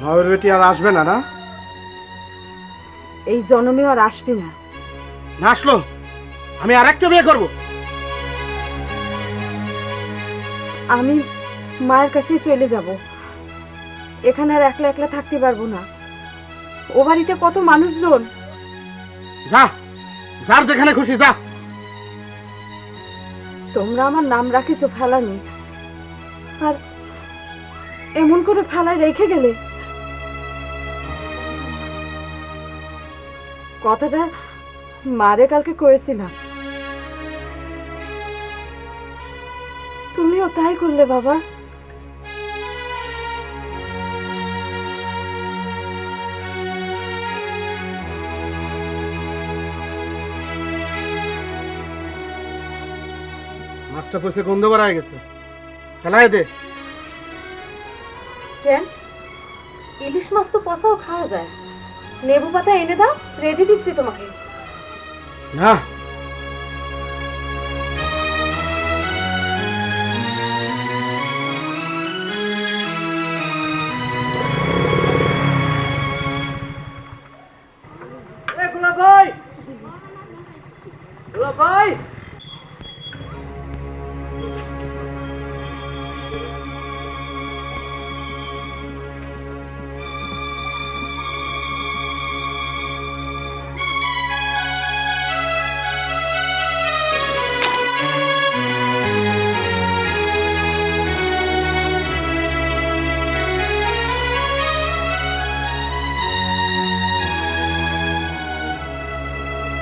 নবের বেটি আর আসবে না? না এই জন্মে আর আসবে না। না আসলো আমি আর একটা বিয়ে করবো। আমি মায়ের কাছেই চলে যাব। এখানে আর একলা একলা থাকতে পারবো না। ও বাড়িতে কত মানুষজন। যা, যার যেখানে খুশি যা। তোমরা আমার নাম রাখিছো ফেলানি, আর এমন করে ফেলায় রেখে গেলে। কথাটা মারে কালকে কয়েছিলাম, তুমিও তাই করলে বাবা। মাছটা পয়সা গন্ধ বাড়ায় গেছে, ফেলায় দে। কেন? ইলিশ মাছ তো পচাও খাওয়া যায়। লেবু পাতা এনে দাও, রেডি দিচ্ছি তোমাকে। না গোলাপ ভাই, গোলাপ ভাই,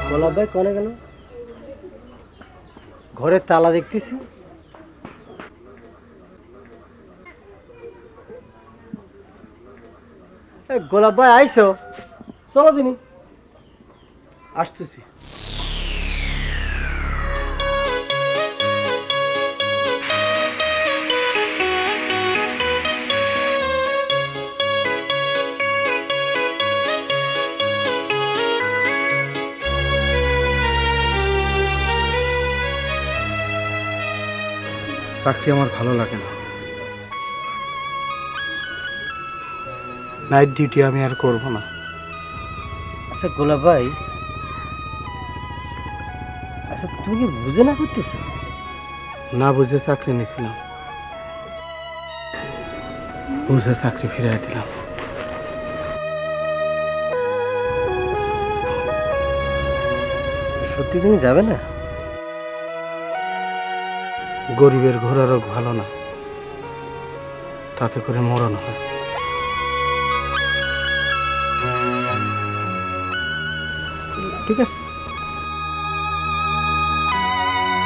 গোলাপ ভাই কনে গেল? ঘরের তালা দেখতেছি। গোলাপ ভাই আইসো, চলো দিনি। আসতেছি। চাকরি আমার ভালো লাগে না, নাইট ডিউটি আমি আর করব না। আচ্ছা গোলাপ ভাই, আচ্ছা তুমি কি বুঝে না করতেছো? না বুঝে চাকরি নিয়েছিলাম, বুঝে চাকরি ফিরিয়ে দিলাম। সত্যি তুমি যাবে না? গরিবের ঘোড়া রোগ ভালো না, তাতে করে মরণ হয়। ঠিক আছে।